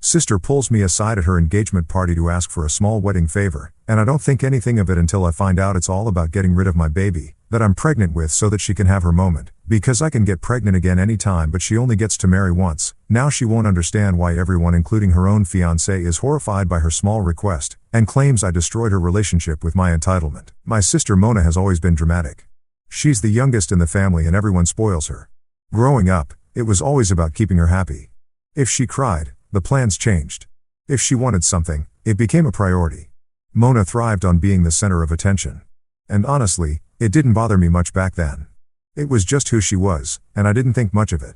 Sister pulls me aside at her engagement party to ask for a small wedding favor, and I don't think anything of it until I find out it's all about getting rid of my baby, that I'm pregnant with so that she can have her moment, because I can get pregnant again anytime but she only gets to marry once. Now she won't understand why everyone including her own fiancé is horrified by her small request, and claims I destroyed her relationship with my entitlement. My sister Mona has always been dramatic. She's the youngest in the family and everyone spoils her. Growing up, it was always about keeping her happy. If she cried, the plans changed. If she wanted something, it became a priority. Mona thrived on being the center of attention. And honestly, it didn't bother me much back then. It was just who she was, and I didn't think much of it.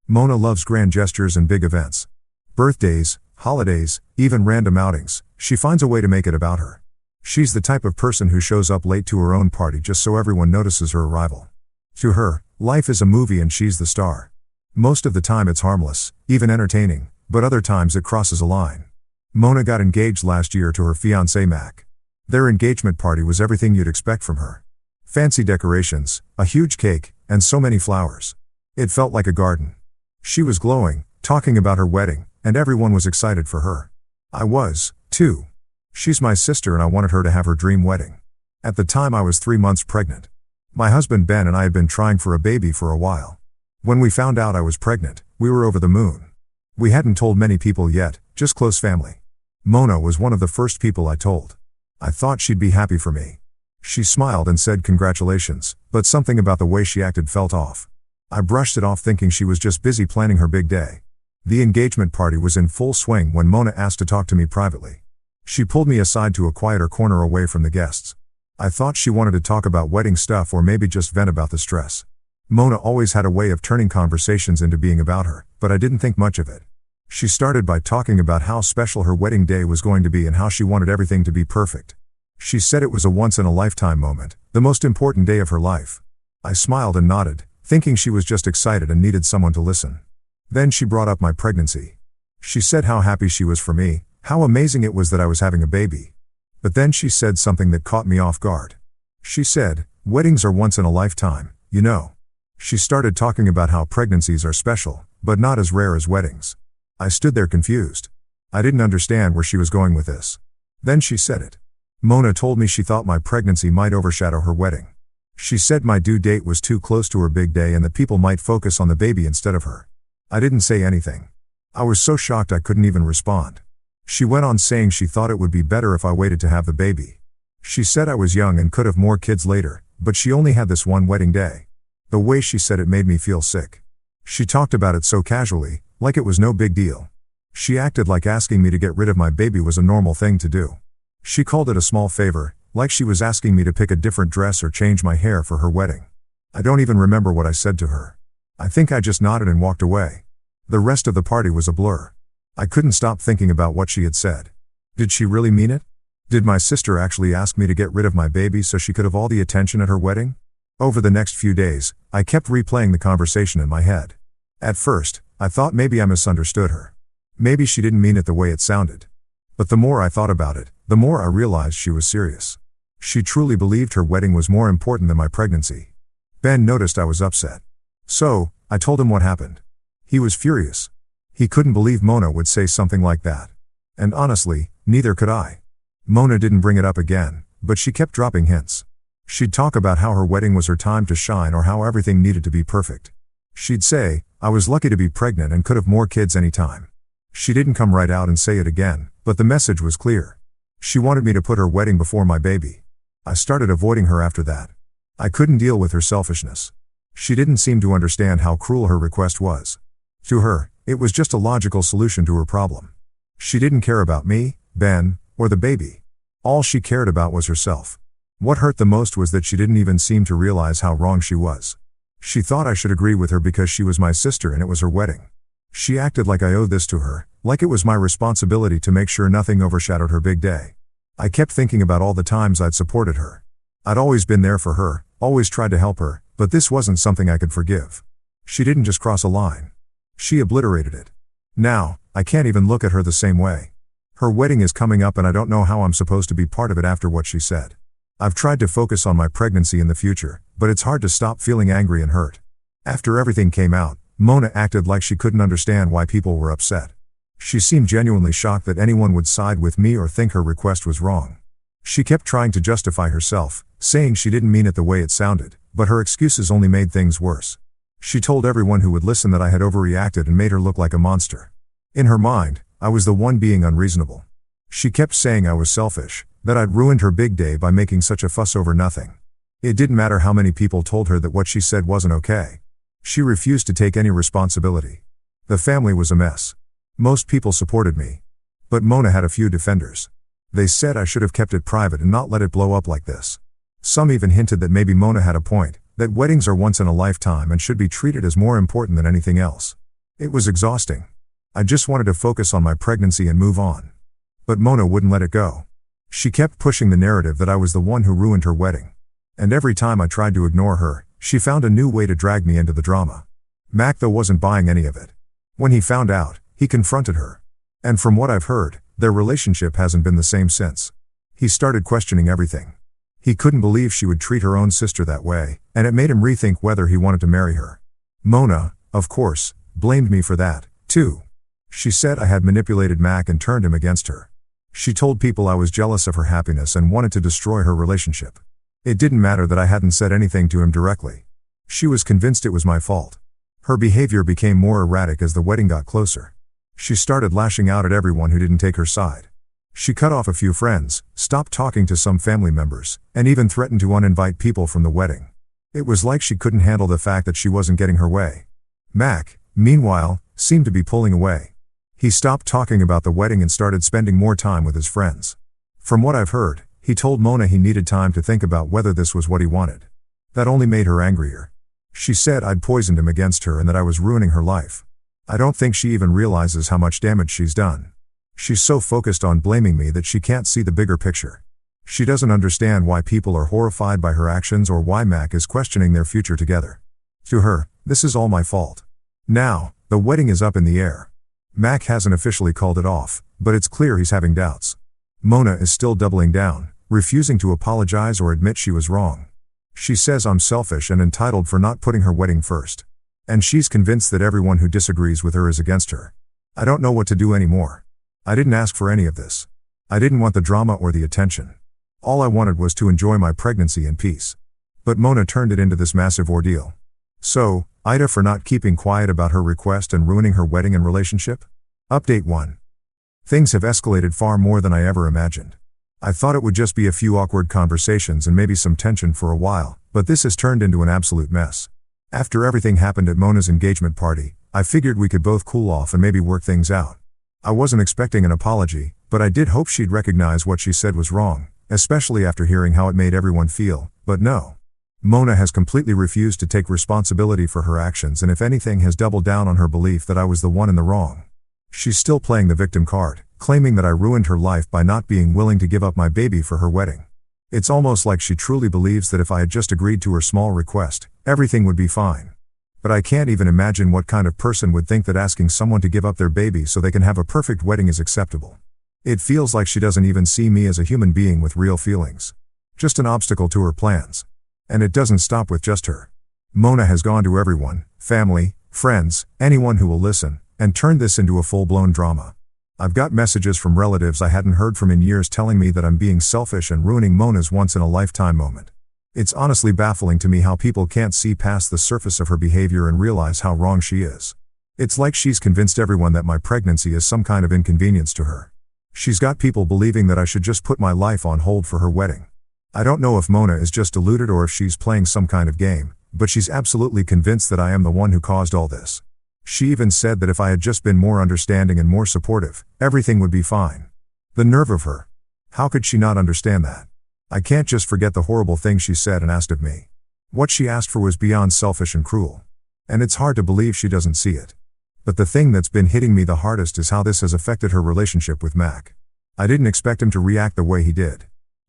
Mona loves grand gestures and big events. Birthdays, holidays, even random outings, she finds a way to make it about her. She's the type of person who shows up late to her own party just so everyone notices her arrival. To her, life is a movie and she's the star. Most of the time it's harmless, even entertaining, but other times it crosses a line. Mona got engaged last year to her fiancé Mac. Their engagement party was everything you'd expect from her. Fancy decorations, a huge cake, and so many flowers. It felt like a garden. She was glowing, talking about her wedding, and everyone was excited for her. I was, too. She's my sister and I wanted her to have her dream wedding. At the time I was 3 months pregnant. My husband Ben and I had been trying for a baby for a while. When we found out I was pregnant, we were over the moon. We hadn't told many people yet, just close family. Mona was one of the first people I told. I thought she'd be happy for me. She smiled and said congratulations, but something about the way she acted felt off. I brushed it off thinking she was just busy planning her big day. The engagement party was in full swing when Mona asked to talk to me privately. She pulled me aside to a quieter corner away from the guests. I thought she wanted to talk about wedding stuff or maybe just vent about the stress. Mona always had a way of turning conversations into being about her, but I didn't think much of it. She started by talking about how special her wedding day was going to be and how she wanted everything to be perfect. She said it was a once-in-a-lifetime moment, the most important day of her life. I smiled and nodded, thinking she was just excited and needed someone to listen. Then she brought up my pregnancy. She said how happy she was for me, how amazing it was that I was having a baby. But then she said something that caught me off guard. She said, "Weddings are once in a lifetime, you know." She started talking about how pregnancies are special, but not as rare as weddings. I stood there confused. I didn't understand where she was going with this. Then she said it. Mona told me she thought my pregnancy might overshadow her wedding. She said my due date was too close to her big day and that people might focus on the baby instead of her. I didn't say anything. I was so shocked I couldn't even respond. She went on saying she thought it would be better if I waited to have the baby. She said I was young and could have more kids later, but she only had this one wedding day. The way she said it made me feel sick. She talked about it so casually, like it was no big deal. She acted like asking me to get rid of my baby was a normal thing to do. She called it a small favor, like she was asking me to pick a different dress or change my hair for her wedding. I don't even remember what I said to her. I think I just nodded and walked away. The rest of the party was a blur. I couldn't stop thinking about what she had said. Did she really mean it? Did my sister actually ask me to get rid of my baby so she could have all the attention at her wedding? Over the next few days, I kept replaying the conversation in my head. At first, I thought maybe I misunderstood her. Maybe she didn't mean it the way it sounded. But the more I thought about it, the more I realized she was serious. She truly believed her wedding was more important than my pregnancy. Ben noticed I was upset. So, I told him what happened. He was furious. He couldn't believe Mona would say something like that. And honestly, neither could I. Mona didn't bring it up again, but she kept dropping hints. She'd talk about how her wedding was her time to shine or how everything needed to be perfect. She'd say, "I was lucky to be pregnant and could have more kids anytime." She didn't come right out and say it again, but the message was clear. She wanted me to put her wedding before my baby. I started avoiding her after that. I couldn't deal with her selfishness. She didn't seem to understand how cruel her request was. To her, it was just a logical solution to her problem. She didn't care about me, Ben, or the baby. All she cared about was herself. What hurt the most was that she didn't even seem to realize how wrong she was. She thought I should agree with her because she was my sister and it was her wedding. She acted like I owed this to her, like it was my responsibility to make sure nothing overshadowed her big day. I kept thinking about all the times I'd supported her. I'd always been there for her, always tried to help her, but this wasn't something I could forgive. She didn't just cross a line. She obliterated it. Now, I can't even look at her the same way. Her wedding is coming up and I don't know how I'm supposed to be part of it after what she said. I've tried to focus on my pregnancy in the future, but it's hard to stop feeling angry and hurt. After everything came out, Mona acted like she couldn't understand why people were upset. She seemed genuinely shocked that anyone would side with me or think her request was wrong. She kept trying to justify herself, saying she didn't mean it the way it sounded, but her excuses only made things worse. She told everyone who would listen that I had overreacted and made her look like a monster. In her mind, I was the one being unreasonable. She kept saying I was selfish, that I'd ruined her big day by making such a fuss over nothing. It didn't matter how many people told her that what she said wasn't okay. She refused to take any responsibility. The family was a mess. Most people supported me. But Mona had a few defenders. They said I should have kept it private and not let it blow up like this. Some even hinted that maybe Mona had a point, that weddings are once in a lifetime and should be treated as more important than anything else. It was exhausting. I just wanted to focus on my pregnancy and move on. But Mona wouldn't let it go. She kept pushing the narrative that I was the one who ruined her wedding. And every time I tried to ignore her, she found a new way to drag me into the drama. Mac though wasn't buying any of it. When he found out, he confronted her. And from what I've heard, their relationship hasn't been the same since. He started questioning everything. He couldn't believe she would treat her own sister that way, and it made him rethink whether he wanted to marry her. Mona, of course, blamed me for that, too. She said I had manipulated Mac and turned him against her. She told people I was jealous of her happiness and wanted to destroy her relationship. It didn't matter that I hadn't said anything to him directly. She was convinced it was my fault. Her behavior became more erratic as the wedding got closer. She started lashing out at everyone who didn't take her side. She cut off a few friends, stopped talking to some family members, and even threatened to uninvite people from the wedding. It was like she couldn't handle the fact that she wasn't getting her way. Mac, meanwhile, seemed to be pulling away. He stopped talking about the wedding and started spending more time with his friends. From what I've heard, he told Mona he needed time to think about whether this was what he wanted. That only made her angrier. She said I'd poisoned him against her and that I was ruining her life. I don't think she even realizes how much damage she's done. She's so focused on blaming me that she can't see the bigger picture. She doesn't understand why people are horrified by her actions or why Mac is questioning their future together. To her, this is all my fault. Now, the wedding is up in the air. Mac hasn't officially called it off, but it's clear he's having doubts. Mona is still doubling down, refusing to apologize or admit she was wrong. She says I'm selfish and entitled for not putting her wedding first. And she's convinced that everyone who disagrees with her is against her. I don't know what to do anymore. I didn't ask for any of this. I didn't want the drama or the attention. All I wanted was to enjoy my pregnancy in peace. But Mona turned it into this massive ordeal. So, Ida for not keeping quiet about her request and ruining her wedding and relationship? Update 1. Things have escalated far more than I ever imagined. I thought it would just be a few awkward conversations and maybe some tension for a while, but this has turned into an absolute mess. After everything happened at Mona's engagement party, I figured we could both cool off and maybe work things out. I wasn't expecting an apology, but I did hope she'd recognize what she said was wrong, especially after hearing how it made everyone feel, but no. Mona has completely refused to take responsibility for her actions and if anything has doubled down on her belief that I was the one in the wrong. She's still playing the victim card, claiming that I ruined her life by not being willing to give up my baby for her wedding. It's almost like she truly believes that if I had just agreed to her small request, everything would be fine. But I can't even imagine what kind of person would think that asking someone to give up their baby so they can have a perfect wedding is acceptable. It feels like she doesn't even see me as a human being with real feelings. Just an obstacle to her plans. And it doesn't stop with just her. Mona has gone to everyone, family, friends, anyone who will listen, and turned this into a full-blown drama. I've got messages from relatives I hadn't heard from in years telling me that I'm being selfish and ruining Mona's once-in-a-lifetime moment. It's honestly baffling to me how people can't see past the surface of her behavior and realize how wrong she is. It's like she's convinced everyone that my pregnancy is some kind of inconvenience to her. She's got people believing that I should just put my life on hold for her wedding. I don't know if Mona is just deluded or if she's playing some kind of game, but she's absolutely convinced that I am the one who caused all this. She even said that if I had just been more understanding and more supportive, everything would be fine. The nerve of her. How could she not understand that? I can't just forget the horrible things she said and asked of me. What she asked for was beyond selfish and cruel. And it's hard to believe she doesn't see it. But the thing that's been hitting me the hardest is how this has affected her relationship with Mac. I didn't expect him to react the way he did.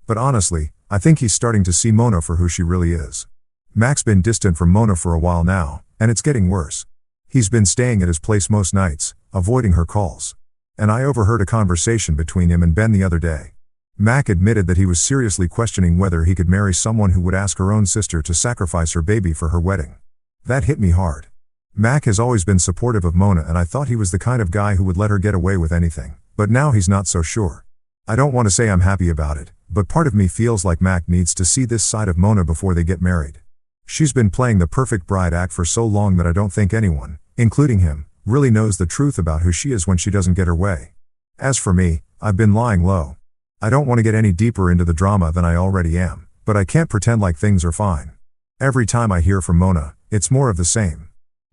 But honestly, I think he's starting to see Mona for who she really is. Mac's been distant from Mona for a while now, and it's getting worse. He's been staying at his place most nights, avoiding her calls. And I overheard a conversation between him and Ben the other day. Mac admitted that he was seriously questioning whether he could marry someone who would ask her own sister to sacrifice her baby for her wedding. That hit me hard. Mac has always been supportive of Mona, and I thought he was the kind of guy who would let her get away with anything, but now he's not so sure. I don't want to say I'm happy about it, but part of me feels like Mac needs to see this side of Mona before they get married. She's been playing the perfect bride act for so long that I don't think anyone, including him, really knows the truth about who she is when she doesn't get her way. As for me, I've been lying low. I don't want to get any deeper into the drama than I already am, but I can't pretend like things are fine. Every time I hear from Mona, it's more of the same.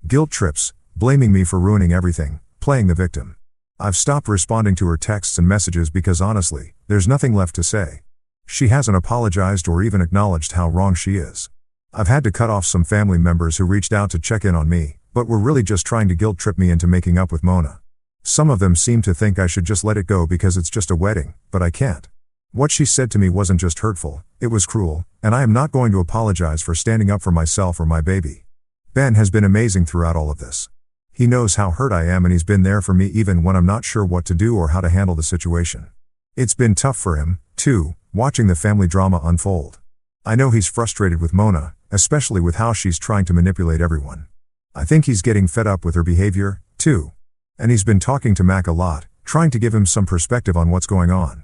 Guilt trips, blaming me for ruining everything, playing the victim. I've stopped responding to her texts and messages because honestly, there's nothing left to say. She hasn't apologized or even acknowledged how wrong she is. I've had to cut off some family members who reached out to check in on me, but were really just trying to guilt trip me into making up with Mona. Some of them seem to think I should just let it go because it's just a wedding, but I can't. What she said to me wasn't just hurtful, it was cruel, and I am not going to apologize for standing up for myself or my baby. Ben has been amazing throughout all of this. He knows how hurt I am, and he's been there for me even when I'm not sure what to do or how to handle the situation. It's been tough for him, too, watching the family drama unfold. I know he's frustrated with Mona, especially with how she's trying to manipulate everyone. I think he's getting fed up with her behavior, too. And he's been talking to Mac a lot, trying to give him some perspective on what's going on.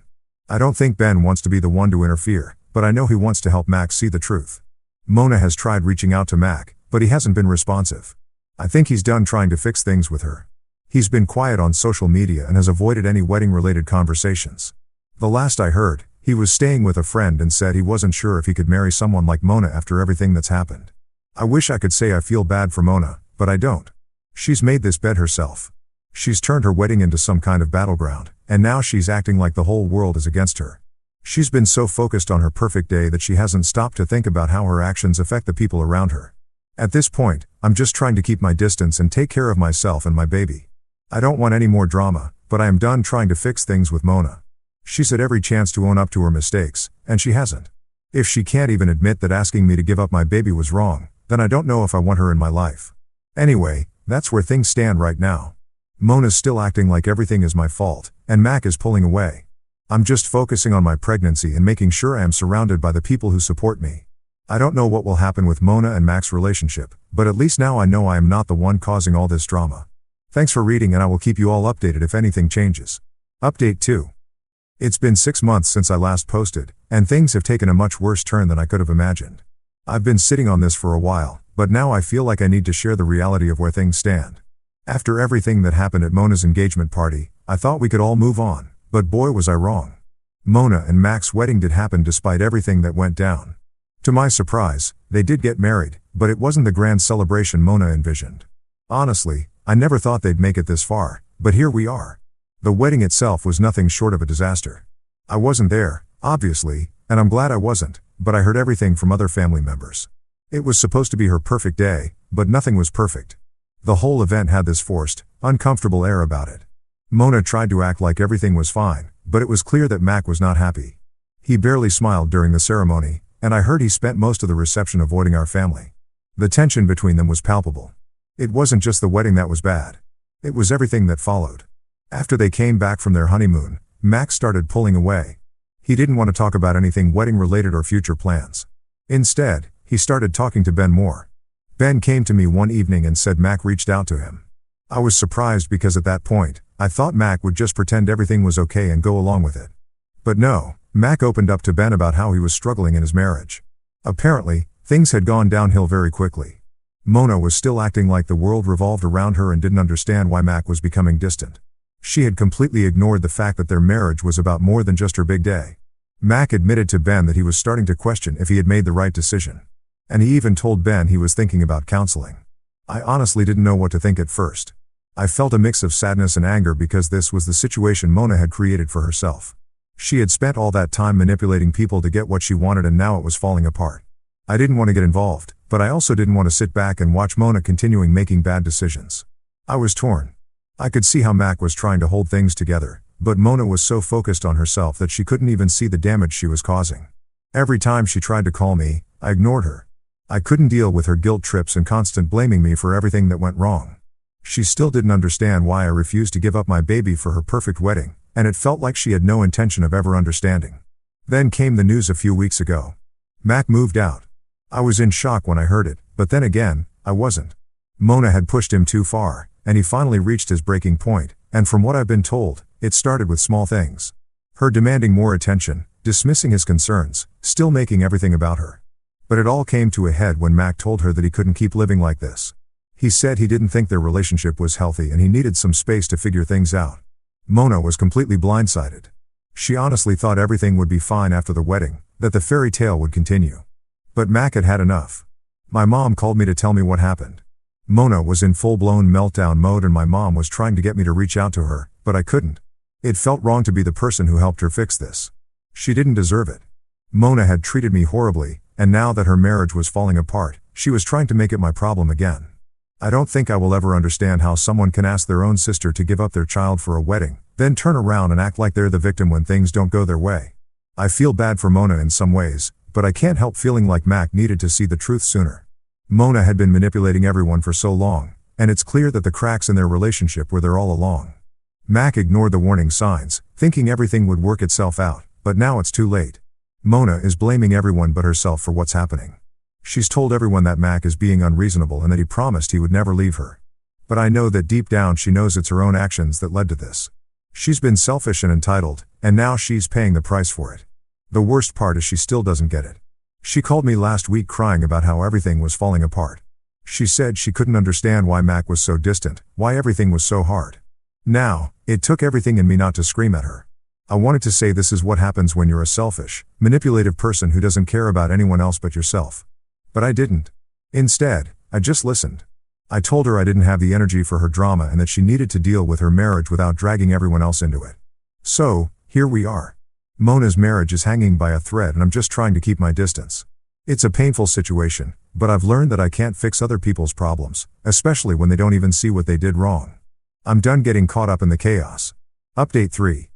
I don't think Ben wants to be the one to interfere, but I know he wants to help Mac see the truth. Mona has tried reaching out to Mac, but he hasn't been responsive. I think he's done trying to fix things with her. He's been quiet on social media and has avoided any wedding-related conversations. The last I heard, he was staying with a friend and said he wasn't sure if he could marry someone like Mona after everything that's happened. I wish I could say I feel bad for Mona, but I don't. She's made this bed herself. She's turned her wedding into some kind of battleground, and now she's acting like the whole world is against her. She's been so focused on her perfect day that she hasn't stopped to think about how her actions affect the people around her. At this point, I'm just trying to keep my distance and take care of myself and my baby. I don't want any more drama, but I am done trying to fix things with Mona. She's had every chance to own up to her mistakes, and she hasn't. If she can't even admit that asking me to give up my baby was wrong, then I don't know if I want her in my life. Anyway, that's where things stand right now. Mona's still acting like everything is my fault, and Mac is pulling away. I'm just focusing on my pregnancy and making sure I am surrounded by the people who support me. I don't know what will happen with Mona and Mac's relationship, but at least now I know I am not the one causing all this drama. Thanks for reading, and I will keep you all updated if anything changes. Update 2. It's been 6 months since I last posted, and things have taken a much worse turn than I could have imagined. I've been sitting on this for a while, but now I feel like I need to share the reality of where things stand. After everything that happened at Mona's engagement party, I thought we could all move on, but boy was I wrong. Mona and Mac's wedding did happen despite everything that went down. To my surprise, they did get married, but it wasn't the grand celebration Mona envisioned. Honestly, I never thought they'd make it this far, but here we are. The wedding itself was nothing short of a disaster. I wasn't there, obviously, and I'm glad I wasn't, but I heard everything from other family members. It was supposed to be her perfect day, but nothing was perfect. The whole event had this forced, uncomfortable air about it. Mona tried to act like everything was fine, but it was clear that Mac was not happy. He barely smiled during the ceremony, and I heard he spent most of the reception avoiding our family. The tension between them was palpable. It wasn't just the wedding that was bad. It was everything that followed. After they came back from their honeymoon, Mac started pulling away. He didn't want to talk about anything wedding-related or future plans. Instead, he started talking to Ben more. Ben came to me one evening and said Mac reached out to him. I was surprised because at that point, I thought Mac would just pretend everything was okay and go along with it. But no, Mac opened up to Ben about how he was struggling in his marriage. Apparently, things had gone downhill very quickly. Mona was still acting like the world revolved around her and didn't understand why Mac was becoming distant. She had completely ignored the fact that their marriage was about more than just her big day. Mac admitted to Ben that he was starting to question if he had made the right decision. And he even told Ben he was thinking about counseling. I honestly didn't know what to think at first. I felt a mix of sadness and anger because this was the situation Mona had created for herself. She had spent all that time manipulating people to get what she wanted, and now it was falling apart. I didn't want to get involved, but I also didn't want to sit back and watch Mona continuing making bad decisions. I was torn. I could see how Mac was trying to hold things together, but Mona was so focused on herself that she couldn't even see the damage she was causing. Every time she tried to call me, I ignored her. I couldn't deal with her guilt trips and constant blaming me for everything that went wrong. She still didn't understand why I refused to give up my baby for her perfect wedding, and it felt like she had no intention of ever understanding. Then came the news a few weeks ago. Mac moved out. I was in shock when I heard it, but then again, I wasn't. Mona had pushed him too far, and he finally reached his breaking point, and from what I've been told, it started with small things. Her demanding more attention, dismissing his concerns, still making everything about her. But it all came to a head when Mac told her that he couldn't keep living like this. He said he didn't think their relationship was healthy and he needed some space to figure things out. Mona was completely blindsided. She honestly thought everything would be fine after the wedding, that the fairy tale would continue. But Mac had had enough. My mom called me to tell me what happened. Mona was in full-blown meltdown mode and my mom was trying to get me to reach out to her, but I couldn't. It felt wrong to be the person who helped her fix this. She didn't deserve it. Mona had treated me horribly, and now that her marriage was falling apart, she was trying to make it my problem again. I don't think I will ever understand how someone can ask their own sister to give up their child for a wedding, then turn around and act like they're the victim when things don't go their way. I feel bad for Mona in some ways, but I can't help feeling like Mac needed to see the truth sooner. Mona had been manipulating everyone for so long, and it's clear that the cracks in their relationship were there all along. Mac ignored the warning signs, thinking everything would work itself out, but now it's too late. Mona is blaming everyone but herself for what's happening. She's told everyone that Mac is being unreasonable and that he promised he would never leave her. But I know that deep down she knows it's her own actions that led to this. She's been selfish and entitled, and now she's paying the price for it. The worst part is she still doesn't get it. She called me last week crying about how everything was falling apart. She said she couldn't understand why Mac was so distant, why everything was so hard. Now, it took everything in me not to scream at her. I wanted to say this is what happens when you're a selfish, manipulative person who doesn't care about anyone else but yourself. But I didn't. Instead, I just listened. I told her I didn't have the energy for her drama and that she needed to deal with her marriage without dragging everyone else into it. So, here we are. Mona's marriage is hanging by a thread and I'm just trying to keep my distance. It's a painful situation, but I've learned that I can't fix other people's problems, especially when they don't even see what they did wrong. I'm done getting caught up in the chaos. Update 3.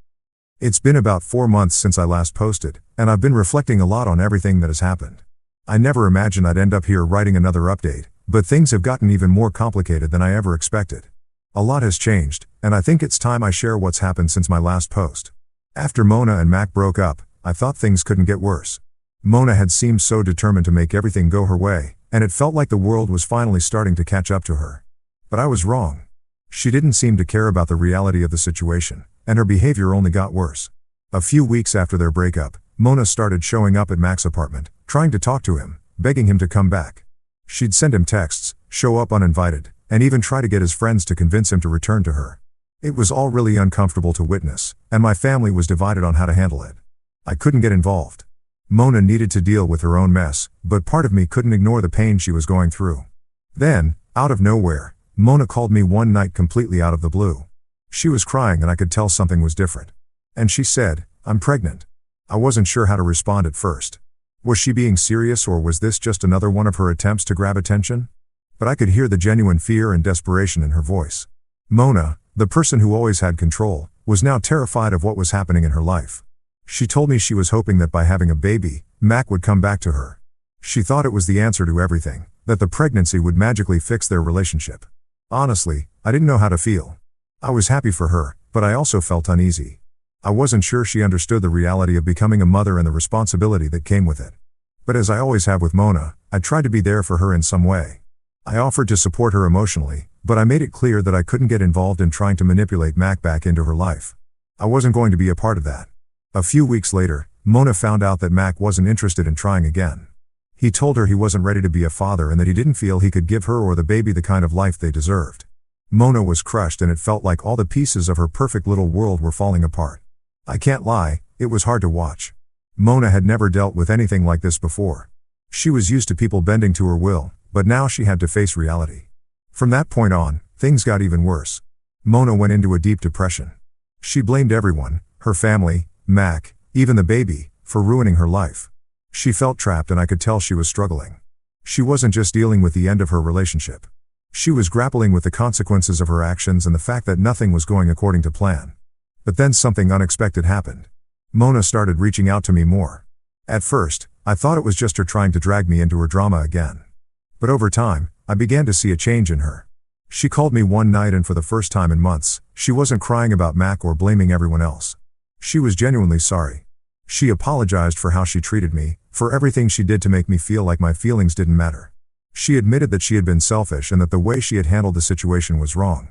It's been about 4 months since I last posted, and I've been reflecting a lot on everything that has happened. I never imagined I'd end up here writing another update, but things have gotten even more complicated than I ever expected. A lot has changed, and I think it's time I share what's happened since my last post. After Mona and Mac broke up, I thought things couldn't get worse. Mona had seemed so determined to make everything go her way, and it felt like the world was finally starting to catch up to her. But I was wrong. She didn't seem to care about the reality of the situation, and her behavior only got worse. A few weeks after their breakup, Mona started showing up at Mac's apartment, trying to talk to him, begging him to come back. She'd send him texts, show up uninvited, and even try to get his friends to convince him to return to her. It was all really uncomfortable to witness, and my family was divided on how to handle it. I couldn't get involved. Mona needed to deal with her own mess, but part of me couldn't ignore the pain she was going through. Then, out of nowhere, Mona called me one night completely out of the blue. She was crying and I could tell something was different. And she said, "I'm pregnant." I wasn't sure how to respond at first. Was she being serious or was this just another one of her attempts to grab attention? But I could hear the genuine fear and desperation in her voice. Mona, the person who always had control, was now terrified of what was happening in her life. She told me she was hoping that by having a baby, Mac would come back to her. She thought it was the answer to everything, that the pregnancy would magically fix their relationship. Honestly, I didn't know how to feel. I was happy for her, but I also felt uneasy. I wasn't sure she understood the reality of becoming a mother and the responsibility that came with it. But as I always have with Mona, I tried to be there for her in some way. I offered to support her emotionally, but I made it clear that I couldn't get involved in trying to manipulate Mac back into her life. I wasn't going to be a part of that. A few weeks later, Mona found out that Mac wasn't interested in trying again. He told her he wasn't ready to be a father and that he didn't feel he could give her or the baby the kind of life they deserved. Mona was crushed and it felt like all the pieces of her perfect little world were falling apart. I can't lie, it was hard to watch. Mona had never dealt with anything like this before. She was used to people bending to her will, but now she had to face reality. From that point on, things got even worse. Mona went into a deep depression. She blamed everyone, her family, Mac, even the baby, for ruining her life. She felt trapped and I could tell she was struggling. She wasn't just dealing with the end of her relationship. She was grappling with the consequences of her actions and the fact that nothing was going according to plan. But then something unexpected happened. Mona started reaching out to me more. At first, I thought it was just her trying to drag me into her drama again. But over time, I began to see a change in her. She called me one night and for the first time in months, she wasn't crying about Mac or blaming everyone else. She was genuinely sorry. She apologized for how she treated me, for everything she did to make me feel like my feelings didn't matter. She admitted that she had been selfish and that the way she had handled the situation was wrong.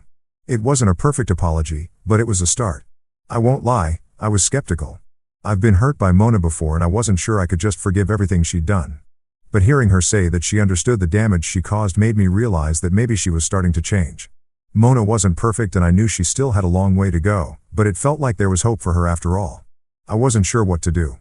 It wasn't a perfect apology, but it was a start. I won't lie, I was skeptical. I've been hurt by Mona before and I wasn't sure I could just forgive everything she'd done. But hearing her say that she understood the damage she caused made me realize that maybe she was starting to change. Mona wasn't perfect and I knew she still had a long way to go, but it felt like there was hope for her after all. I wasn't sure what to do.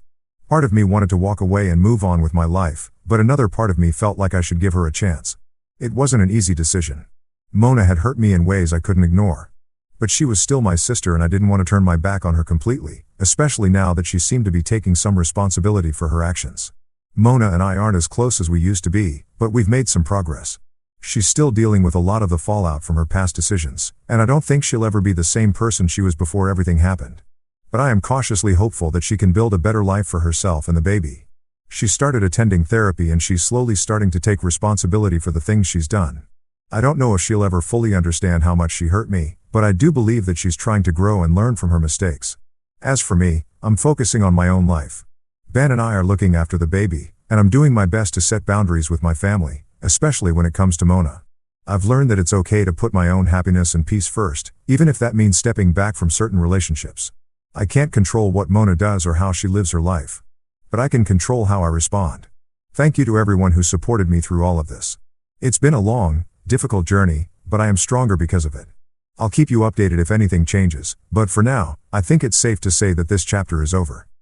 Part of me wanted to walk away and move on with my life, but another part of me felt like I should give her a chance. It wasn't an easy decision. Mona had hurt me in ways I couldn't ignore. But she was still my sister and I didn't want to turn my back on her completely, especially now that she seemed to be taking some responsibility for her actions. Mona and I aren't as close as we used to be, but we've made some progress. She's still dealing with a lot of the fallout from her past decisions, and I don't think she'll ever be the same person she was before everything happened. But I am cautiously hopeful that she can build a better life for herself and the baby. She started attending therapy and she's slowly starting to take responsibility for the things she's done. I don't know if she'll ever fully understand how much she hurt me, but I do believe that she's trying to grow and learn from her mistakes. As for me, I'm focusing on my own life. Ben and I are looking after the baby, and I'm doing my best to set boundaries with my family, especially when it comes to Mona. I've learned that it's okay to put my own happiness and peace first, even if that means stepping back from certain relationships. I can't control what Mona does or how she lives her life. But I can control how I respond. Thank you to everyone who supported me through all of this. It's been a long, difficult journey, but I am stronger because of it. I'll keep you updated if anything changes, but for now, I think it's safe to say that this chapter is over.